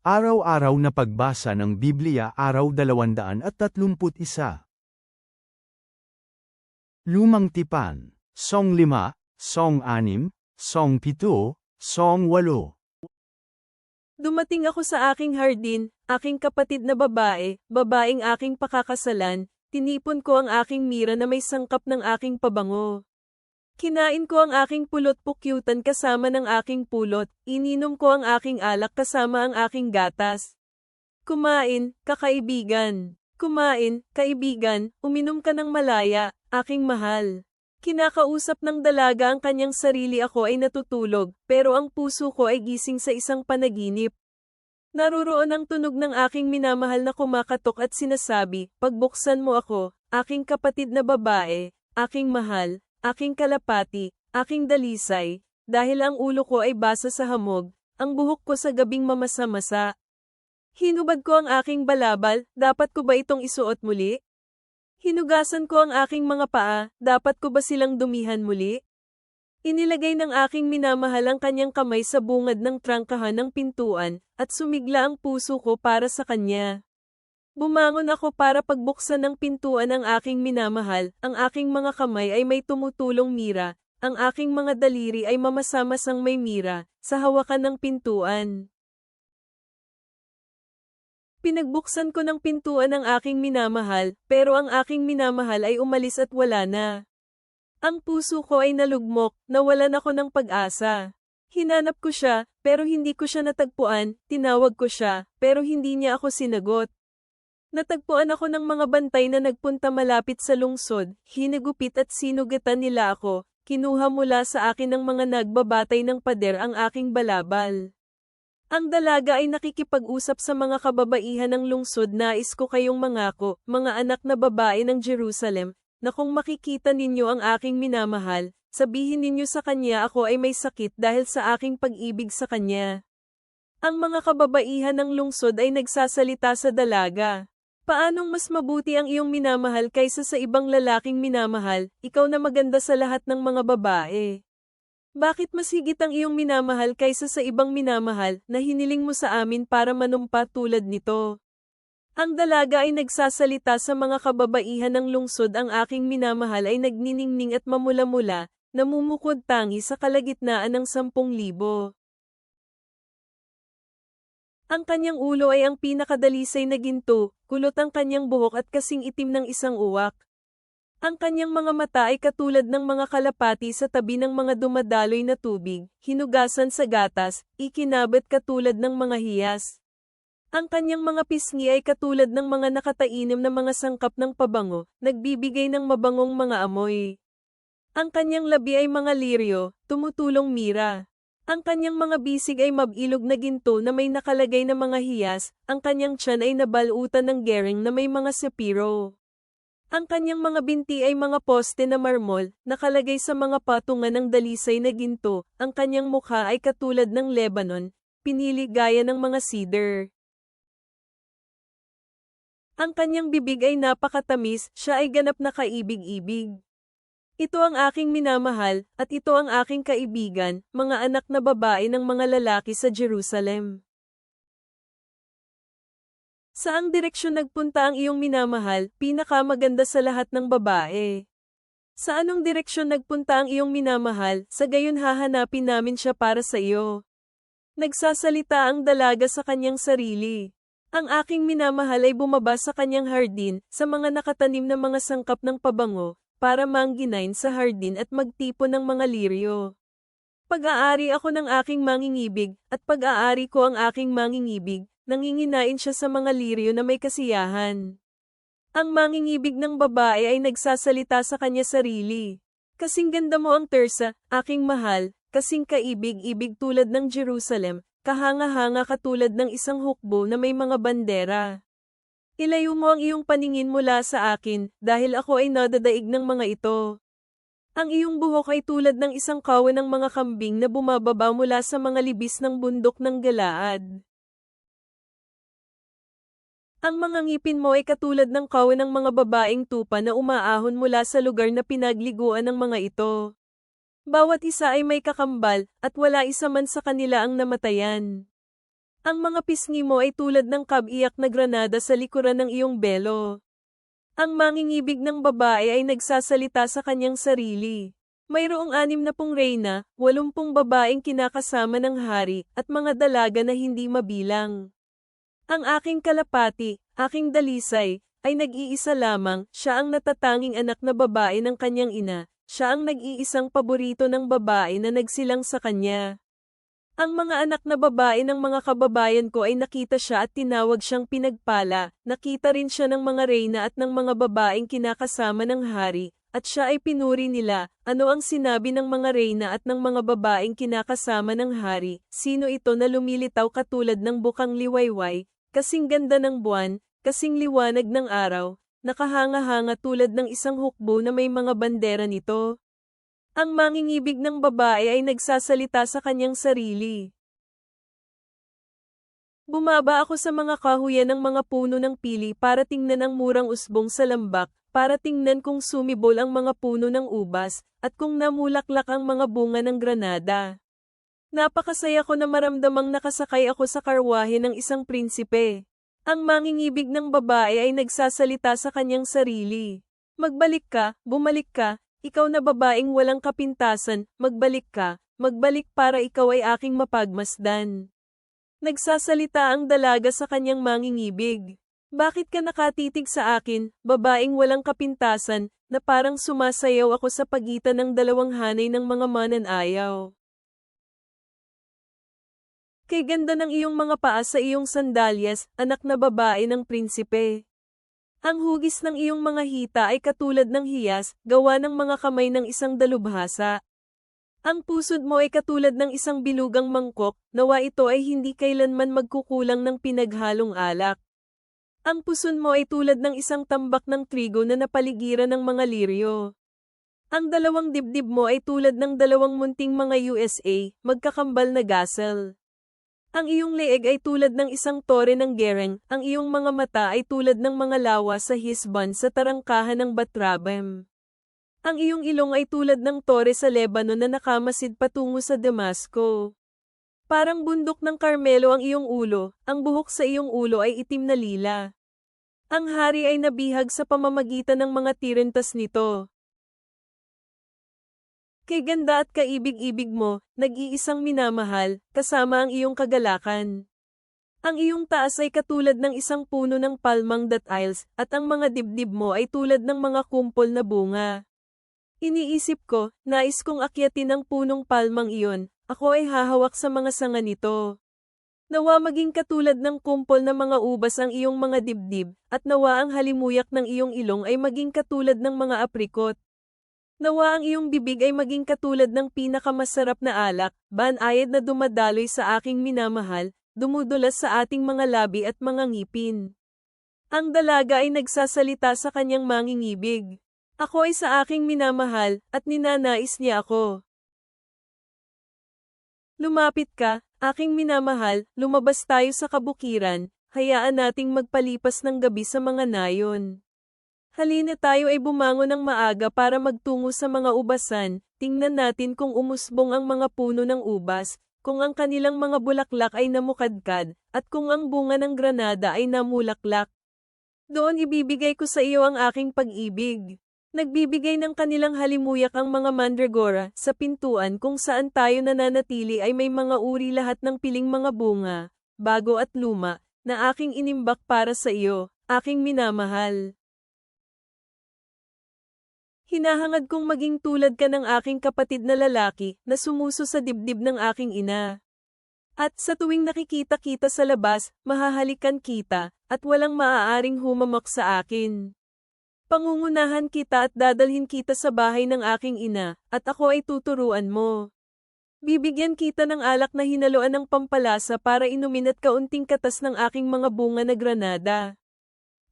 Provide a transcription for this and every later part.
Araw-araw na pagbasa ng Biblia Araw 231. Lumang Tipan, Song 5, Song 6, Song 7, Song 8. Dumating ako sa aking hardin, aking kapatid na babae, babaeng aking pakakasalan, tinipon ko ang aking mira na may sangkap ng aking pabango. Kinain ko ang aking pulot-pukyutan kasama ng aking pulot, ininom ko ang aking alak kasama ang aking gatas. Kumain, kakaibigan. Kumain, kaibigan, uminom ka ng malaya, aking mahal. Kinakausap ng dalaga ang kanyang sarili, ako ay natutulog, pero ang puso ko ay gising sa isang panaginip. Naruroon ang tunog ng aking minamahal na kumakatok at sinasabi, pagbuksan mo ako, aking kapatid na babae, aking mahal, aking kalapati, aking dalisay, dahil ang ulo ko ay basa sa hamog, ang buhok ko sa gabing mamasa-masa. Hinubad ko ang aking balabal, dapat ko ba itong isuot muli? Hinugasan ko ang aking mga paa, dapat ko ba silang dumihan muli? Inilagay ng aking minamahal ang kanyang kamay sa bungad ng trangkahan ng pintuan, at sumigla ang puso ko para sa kanya. Bumangon ako para pagbuksan ng pintuan ng aking minamahal, ang aking mga kamay ay may tumutulong mira, ang aking mga daliri ay mamasa-masang may mira, sa hawakan ng pintuan. Pinagbuksan ko ng pintuan ng aking minamahal, pero ang aking minamahal ay umalis at wala na. Ang puso ko ay nalugmok, nawalan ako ng pag-asa. Hinanap ko siya, pero hindi ko siya natagpuan, tinawag ko siya, pero hindi niya ako sinagot. Natagpuan ako ng mga bantay na nagpunta malapit sa lungsod, hinigupit at sinugatan nila ako, kinuha mula sa akin ng mga nagbabatay ng pader ang aking balabal. Ang dalaga ay nakikipag-usap sa mga kababaihan ng lungsod, nais ko kayong mangako, mga anak na babae ng Jerusalem, na kung makikita ninyo ang aking minamahal, sabihin ninyo sa kanya ako ay may sakit dahil sa aking pag-ibig sa kanya. Ang mga kababaihan ng lungsod ay nagsasalita sa dalaga. Paanong mas mabuti ang iyong minamahal kaysa sa ibang lalaking minamahal, ikaw na maganda sa lahat ng mga babae? Bakit mas higit ang iyong minamahal kaysa sa ibang minamahal na hiniling mo sa amin para manumpa tulad nito? Ang dalaga ay nagsasalita sa mga kababaihan ng lungsod, ang aking minamahal ay nagniningning at mamula-mula, namumukod tangi sa kalagitnaan ng 10,000. Ang kanyang ulo ay ang pinakadalisay na ginto, kulot ang kanyang buhok at kasing itim ng isang uwak. Ang kanyang mga mata ay katulad ng mga kalapati sa tabi ng mga dumadaloy na tubig, hinugasan sa gatas, ikinabat katulad ng mga hiyas. Ang kanyang mga pisngi ay katulad ng mga nakatainim na mga sangkap ng pabango, nagbibigay ng mabangong mga amoy. Ang kanyang labi ay mga liryo, tumutulong mira. Ang kanyang mga bisig ay mabilog na ginto na may nakalagay na mga hiyas, ang kanyang tiyan ay nabalutan ng gering na may mga sapiro. Ang kanyang mga binti ay mga poste na marmol, nakalagay sa mga patungan ng dalisay na ginto, ang kanyang mukha ay katulad ng Lebanon, pinili gaya ng mga cedar. Ang kanyang bibig ay napakatamis, siya ay ganap na kaibig-ibig. Ito ang aking minamahal, at ito ang aking kaibigan, mga anak na babae ng mga lalaki sa Jerusalem. Saang direksyon nagpunta ang iyong minamahal, pinakamaganda sa lahat ng babae? Sa anong direksyon nagpunta ang iyong minamahal, sa gayon hahanapin namin siya para sa iyo? Nagsasalita ang dalaga sa kanyang sarili. Ang aking minamahal ay bumaba sa kanyang hardin, sa mga nakatanim na mga sangkap ng pabango, para mangginain sa hardin at magtipon ng mga liryo. Pag-aari ako ng aking mangingibig, at pag-aari ko ang aking mangingibig, nanginginain siya sa mga liryo na may kasiyahan. Ang mangingibig ng babae ay nagsasalita sa kanya sarili. Kasing ganda mo ang Tirsa, aking mahal, kasing kaibig-ibig tulad ng Jerusalem, kahanga-hanga katulad ng isang hukbo na may mga bandera. Ilayo mo ang iyong paningin mula sa akin, dahil ako ay nadadaig ng mga ito. Ang iyong buhok ay tulad ng isang kawan ng mga kambing na bumababa mula sa mga libis ng bundok ng Galaad. Ang mga ngipin mo ay katulad ng kawan ng mga babaeng tupa na umaahon mula sa lugar na pinagliguan ng mga ito. Bawat isa ay may kakambal, at wala isa man sa kanila ang namatayan. Ang mga pisngi mo ay tulad ng kabiyak na granada sa likuran ng iyong belo. Ang mangingibig ng babae ay nagsasalita sa kanyang sarili. Mayroong 60 reyna, 80 babaeng kinakasama ng hari, at mga dalaga na hindi mabilang. Ang aking kalapati, aking dalisay, ay nag-iisa lamang, siya ang natatanging anak na babae ng kanyang ina, siya ang nag-iisang paborito ng babae na nagsilang sa kanya. Ang mga anak na babae ng mga kababayan ko ay nakita siya at tinawag siyang pinagpala, nakita rin siya ng mga reyna at ng mga babaeng kinakasama ng hari, at siya ay pinuri nila. Ano ang sinabi ng mga reyna at ng mga babaeng kinakasama ng hari? Sino ito na lumilitaw katulad ng bukang liwayway, kasing ganda ng buwan, kasing liwanag ng araw, nakahanga-hanga tulad ng isang hukbo na may mga bandera nito? Ang mangingibig ng babae ay nagsasalita sa kanyang sarili. Bumaba ako sa mga kahuyan ng mga puno ng pili para tingnan ang murang usbong sa lambak, para tingnan kung sumibol ang mga puno ng ubas, at kung namulaklak ang mga bunga ng granada. Napakasaya ko na maramdamang nakasakay ako sa karwahe ng isang prinsipe. Ang mangingibig ng babae ay nagsasalita sa kanyang sarili. Magbalik ka, bumalik ka, ikaw na babaeng walang kapintasan, magbalik para ikaw ay aking mapagmasdan. Nagsasalita ang dalaga sa kanyang mangingibig. Bakit ka nakatitig sa akin, babaeng walang kapintasan, na parang sumasayaw ako sa pagitan ng dalawang hanay ng mga mananayaw? Kay ganda ng iyong mga paa sa iyong sandalyas, anak na babae ng prinsipe. Ang hugis ng iyong mga hita ay katulad ng hiyas, gawa ng mga kamay ng isang dalubhasa. Ang pusod mo ay katulad ng isang bilugang mangkok, nawa ito ay hindi kailanman magkukulang ng pinaghalong alak. Ang puson mo ay tulad ng isang tambak ng trigo na napaligiran ng mga liryo. Ang dalawang dibdib mo ay tulad ng dalawang munting mga USA, magkakambal na gasel. Ang iyong leeg ay tulad ng isang tore ng gereng, ang iyong mga mata ay tulad ng mga lawa sa Hisban sa tarangkahan ng Batrabem. Ang iyong ilong ay tulad ng tore sa Lebanon na nakamasid patungo sa Damasco. Parang bundok ng Carmelo ang iyong ulo, ang buhok sa iyong ulo ay itim na lila. Ang hari ay nabihag sa pamamagitan ng mga tirentas nito. Kay ganda at kaibig-ibig mo, nag-iisang minamahal, kasama ang iyong kagalakan. Ang iyong taas ay katulad ng isang puno ng palmang datiles, at ang mga dibdib mo ay tulad ng mga kumpol na bunga. Iniisip ko, nais kong akyatin ang punong palmang iyon, ako ay hahawak sa mga sanga nito. Nawa maging katulad ng kumpol na mga ubas ang iyong mga dibdib, at nawa ang halimuyak ng iyong ilong ay maging katulad ng mga aprikot. Nawa ang iyong bibig ay maging katulad ng pinakamasarap na alak, banayad na dumadaloy sa aking minamahal, dumudulas sa ating mga labi at mga ngipin. Ang dalaga ay nagsasalita sa kanyang mangingibig. Ako ay sa aking minamahal, at ninanais niya ako. Lumapit ka, aking minamahal, lumabas tayo sa kabukiran, hayaan nating magpalipas ng gabi sa mga nayon. Halina tayo ay bumangon ng maaga para magtungo sa mga ubasan, tingnan natin kung umusbong ang mga puno ng ubas, kung ang kanilang mga bulaklak ay namukadkad, at kung ang bunga ng granada ay namulaklak. Doon ibibigay ko sa iyo ang aking pag-ibig. Nagbibigay ng kanilang halimuyak ang mga mandragora, sa pintuan kung saan tayo nananatili ay may mga uri lahat ng piling mga bunga, bago at luma, na aking inimbak para sa iyo, aking minamahal. Hinahangad kong maging tulad ka ng aking kapatid na lalaki, na sumuso sa dibdib ng aking ina. At sa tuwing nakikita kita sa labas, mahahalikan kita, at walang maaaring humamak sa akin. Pangungunahan kita at dadalhin kita sa bahay ng aking ina, at ako ay tuturuan mo. Bibigyan kita ng alak na hinaluan ng pampalasa para inumin at kaunting katas ng aking mga bunga na granada.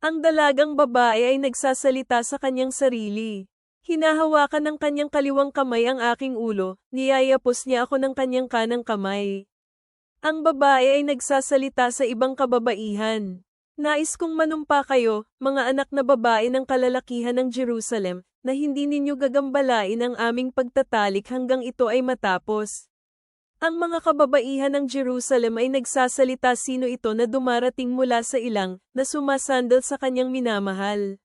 Ang dalagang babae ay nagsasalita sa kanyang sarili. Hinahawakan ng kanyang kaliwang kamay ang aking ulo, niyayapos niya ako ng kanyang kanang kamay. Ang babae ay nagsasalita sa ibang kababaihan. Nais kong manumpa kayo, mga anak na babae ng kalalakihan ng Jerusalem, na hindi ninyo gagambalain ang aming pagtatalik hanggang ito ay matapos. Ang mga kababaihan ng Jerusalem ay nagsasalita sino ito na dumarating mula sa ilang, na sumasandal sa kanyang minamahal.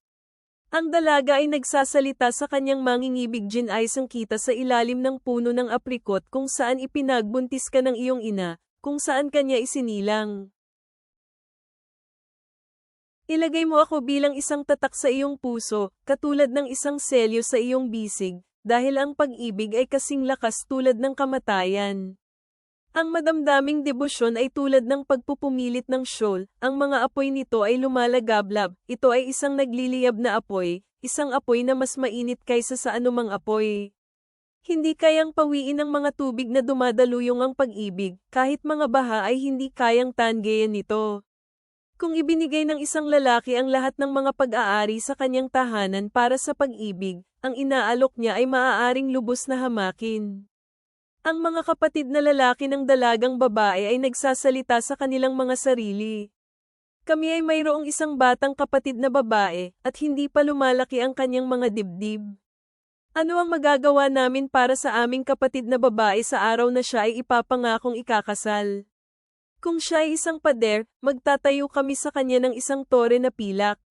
Ang dalaga ay nagsasalita sa kanyang mangingibig ay sangkita sa ilalim ng puno ng aprikot kung saan ipinagbuntis ka ng iyong ina, kung saan kanya isinilang. Ilagay mo ako bilang isang tatak sa iyong puso, katulad ng isang selyo sa iyong bisig, dahil ang pag-ibig ay kasing lakas tulad ng kamatayan. Ang madamdaming debosyon ay tulad ng pagpupumilit ng syol, ang mga apoy nito ay lumalagablab, ito ay isang nagliliyab na apoy, isang apoy na mas mainit kaysa sa anumang apoy. Hindi kayang pawiin ng mga tubig na dumadaluyong ang pag-ibig, kahit mga baha ay hindi kayang tanggayan nito. Kung ibinigay ng isang lalaki ang lahat ng mga pag-aari sa kanyang tahanan para sa pag-ibig, ang inaalok niya ay maaaring lubos na hamakin. Ang mga kapatid na lalaki ng dalagang babae ay nagsasalita sa kanilang mga sarili. Kami ay mayroong isang batang kapatid na babae, at hindi pa lumalaki ang kanyang mga dibdib. Ano ang magagawa namin para sa aming kapatid na babae sa araw na siya ay ipapangakong ikakasal? Kung siya ay isang pader, magtatayo kami sa kanya ng isang tore na pilak.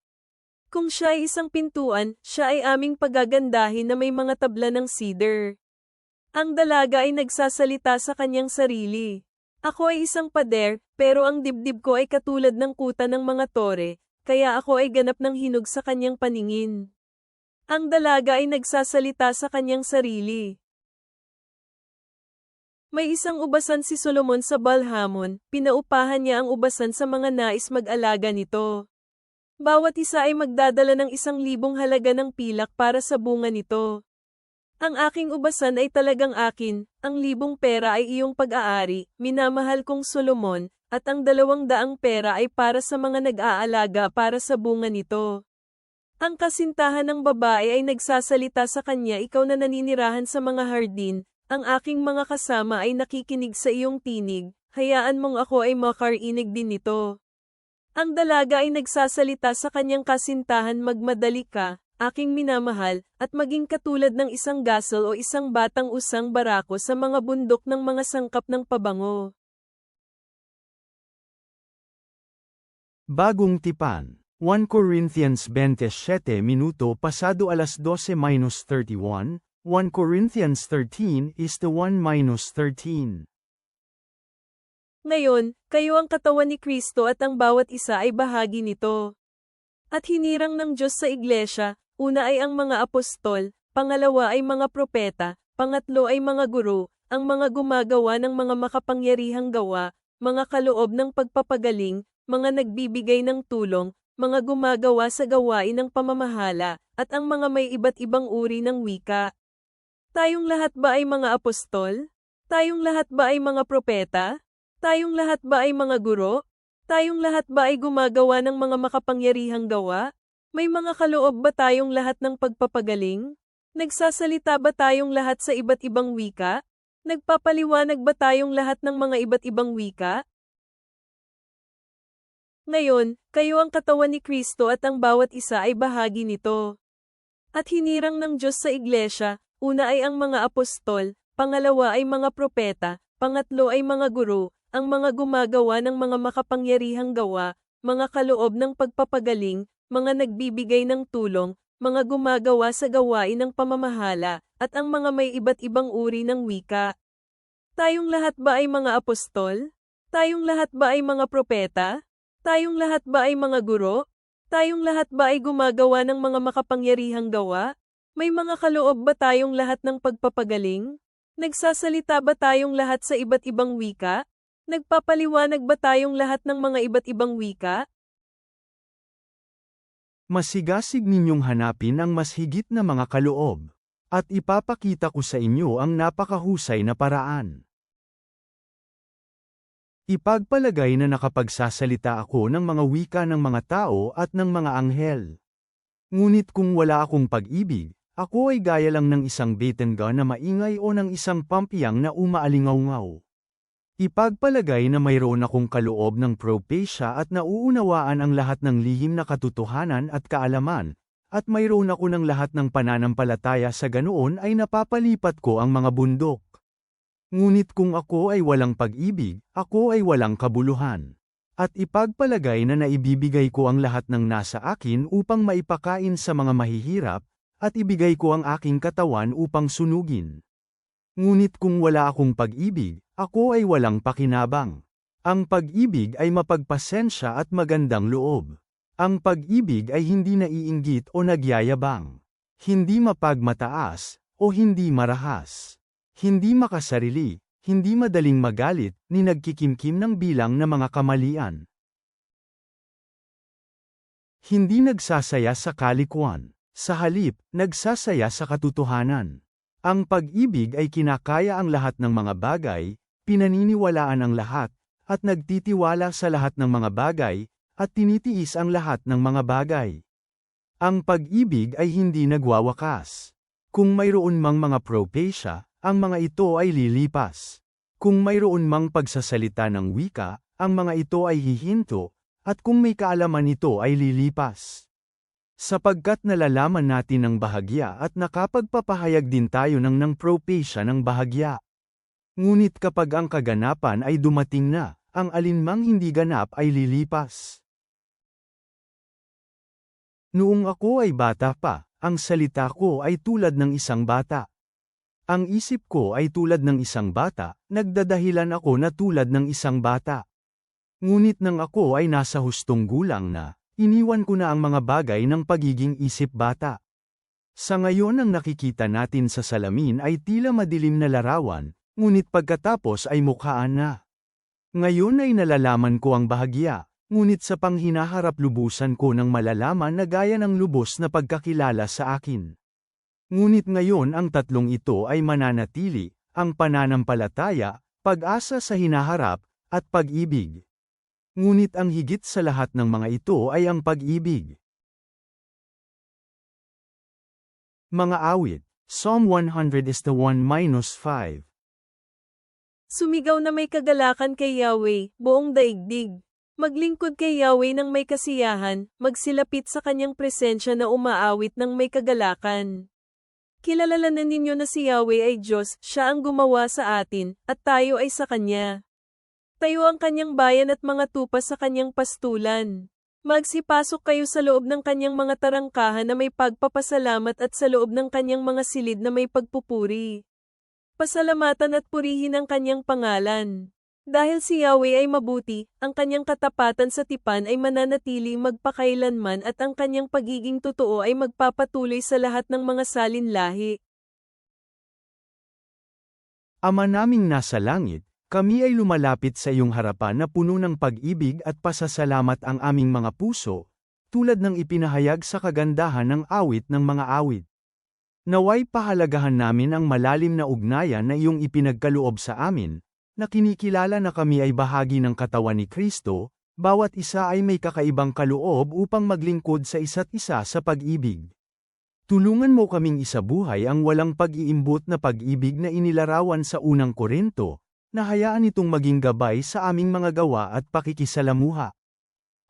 Kung siya ay isang pintuan, siya ay aming pagagandahin na may mga tabla ng cedar. Ang dalaga ay nagsasalita sa kanyang sarili. Ako ay isang pader, pero ang dibdib ko ay katulad ng kuta ng mga tore, kaya ako ay ganap ng hinog sa kanyang paningin. Ang dalaga ay nagsasalita sa kanyang sarili. May isang ubasan si Solomon sa Balhamon, pinaupahan niya ang ubasan sa mga nais mag-alaga nito. Bawat isa ay magdadala ng 1,000 halaga ng pilak para sa bunga nito. Ang aking ubasan ay talagang akin, ang 1,000 pera ay iyong pag-aari, minamahal kong Solomon, at ang 200 pera ay para sa mga nag-aalaga para sa bunga nito. Ang kasintahan ng babae ay nagsasalita sa kanya, ikaw na naninirahan sa mga hardin, ang aking mga kasama ay nakikinig sa iyong tinig, hayaan mong ako ay makarinig din nito. Ang dalaga ay nagsasalita sa kanyang kasintahan, magmadali ka, aking minamahal, at maging katulad ng isang gasol o isang batang usang barako sa mga bundok ng mga sangkap ng pabango. Bagong tipan. 1 Corinthians 27 minuto pasado alas 12:31, 1 Corinthians 13:1-13. Ngayon, kayo ang katawan ni Kristo at ang bawat isa ay bahagi nito. At hinirang ng Diyos sa iglesia, una ay ang mga apostol, pangalawa ay mga propeta, pangatlo ay mga guro, ang mga gumagawa ng mga makapangyarihang gawa, mga kaloob ng pagpapagaling, mga nagbibigay ng tulong, mga gumagawa sa gawain ng pamamahala, at ang mga may iba't ibang uri ng wika. Tayong lahat ba ay mga apostol? Tayong lahat ba ay mga propeta? Tayong lahat ba ay mga guro? Tayong lahat ba ay gumagawa ng mga makapangyarihang gawa? May mga kaloob ba tayong lahat ng pagpapagaling? Nagsasalita ba tayong lahat sa iba't ibang wika? Nagpapaliwanag ba tayong lahat ng mga iba't ibang wika? Ngayon, kayo ang katawan ni Kristo at ang bawat isa ay bahagi nito. At hinirang ng Diyos sa iglesia, una ay ang mga apostol, pangalawa ay mga propeta, pangatlo ay mga guro, ang mga gumagawa ng mga makapangyarihang gawa, mga kaloob ng pagpapagaling, mga nagbibigay ng tulong, mga gumagawa sa gawain ng pamamahala, at ang mga may iba't ibang uri ng wika. Tayong lahat ba ay mga apostol? Tayong lahat ba ay mga propeta? Tayong lahat ba ay mga guro? Tayong lahat ba ay gumagawa ng mga makapangyarihang gawa? May mga kaloob ba tayong lahat ng pagpapagaling? Nagsasalita ba tayong lahat sa iba't ibang wika? Nagpapaliwanag ba tayong lahat ng mga iba't ibang wika? Masigasig ninyong hanapin ang mas higit na mga kaloob, at ipapakita ko sa inyo ang napakahusay na paraan. Ipagpalagay na nakapagsasalita ako ng mga wika ng mga tao at ng mga anghel. Ngunit kung wala akong pag-ibig, ako ay gaya lang ng isang betenga na maingay o ng isang pampiyang na umaalingaw-ngaw. Ipagpalagay na mayroon akong kaloob ng propesya at nauunawaan ang lahat ng lihim na katotohanan at kaalaman, at mayroon ako ng lahat ng pananampalataya, sa ganoon ay napapalipat ko ang mga bundok. Ngunit kung ako ay walang pag-ibig, ako ay walang kabuluhan. At ipagpalagay na naibibigay ko ang lahat ng nasa akin upang maipakain sa mga mahihirap, at ibigay ko ang aking katawan upang sunugin. Ngunit kung wala akong pag-ibig, ako ay walang pakinabang. Ang pag-ibig ay mapagpasensya at magandang loob. Ang pag-ibig ay hindi naiinggit o nagyayabang. Hindi mapagmataas, o hindi marahas. Hindi makasarili, hindi madaling magalit, ni nagkikimkim ng bilang na mga kamalian. Hindi nagsasaya sa kalikuan. Sa halip, nagsasaya sa katotohanan. Ang pag-ibig ay kinakaya ang lahat ng mga bagay, pinaniniwalaan ang lahat, at nagtitiwala sa lahat ng mga bagay, at tinitiis ang lahat ng mga bagay. Ang pag-ibig ay hindi nagwawakas. Kung mayroon mang mga propesya, ang mga ito ay lilipas. Kung mayroon mang pagsasalita ng wika, ang mga ito ay hihinto, at kung may kaalaman ito ay lilipas. Sapagkat nalalaman natin ng bahagya at nakapagpapahayag din tayo ng propesya ng bahagya. Ngunit kapag ang kaganapan ay dumating na, ang alinmang hindi ganap ay lilipas. Noong ako ay bata pa, ang salita ko ay tulad ng isang bata. Ang isip ko ay tulad ng isang bata, nagdadahilan ako na tulad ng isang bata. Ngunit nang ako ay nasa hustong gulang na, iniwan ko na ang mga bagay ng pagiging isip bata. Sa ngayon ang nakikita natin sa salamin ay tila madilim na larawan, ngunit pagkatapos ay mukhaan na. Ngayon ay nalalaman ko ang bahagya, ngunit sa panghinaharap lubusan ko ng malalaman na gaya ng lubos na pagkakilala sa akin. Ngunit ngayon ang tatlong ito ay mananatili, ang pananampalataya, pag-asa sa hinaharap, at pag-ibig. Ngunit ang higit sa lahat ng mga ito ay ang pag-ibig. Mga awit, Psalm 101-5. Sumigaw na may kagalakan kay Yahweh, buong daigdig. Maglingkod kay Yahweh ng may kasiyahan, magsilapit sa kanyang presensya na umaawit ng may kagalakan. Kilalanan ninyo na si Yahweh ay Diyos, siya ang gumawa sa atin, at tayo ay sa Kanya. Tayo ang Kanyang bayan at mga tupa sa Kanyang pastulan. Magsipasok kayo sa loob ng Kanyang mga tarangkahan na may pagpapasalamat at sa loob ng Kanyang mga silid na may pagpupuri. Pasalamatan at purihin ang Kanyang pangalan. Dahil si Yahweh ay mabuti, ang Kanyang katapatan sa tipan ay mananatiling magpakailanman at ang Kanyang pagiging totoo ay magpapatuloy sa lahat ng mga salinlahi. Ama naming nasa langit, kami ay lumalapit sa iyong harapan na puno ng pag-ibig at pasasalamat ang aming mga puso, tulad ng ipinahayag sa kagandahan ng awit ng mga awit. Naway pahalagahan namin ang malalim na ugnayan na iyong ipinagkaloob sa amin, na kinikilala na kami ay bahagi ng katawan ni Kristo, bawat isa ay may kakaibang kaloob upang maglingkod sa isa't isa sa pag-ibig. Tulungan mo kaming isabuhay ang walang pag-iimbot na pag-ibig na inilarawan sa unang Korinto, na hayaan itong maging gabay sa aming mga gawa at pakikisalamuha.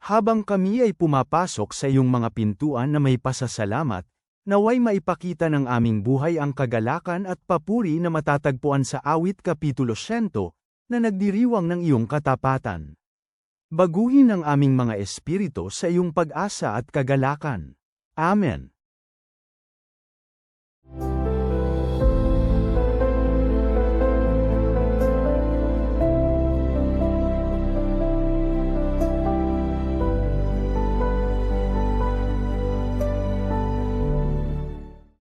Habang kami ay pumapasok sa iyong mga pintuan na may pasasalamat, naway maipakita ng aming buhay ang kagalakan at papuri na matatagpuan sa Awit Kapitulo 100, na nagdiriwang ng iyong katapatan. Baguhin ang aming mga espiritu sa iyong pag-asa at kagalakan. Amen.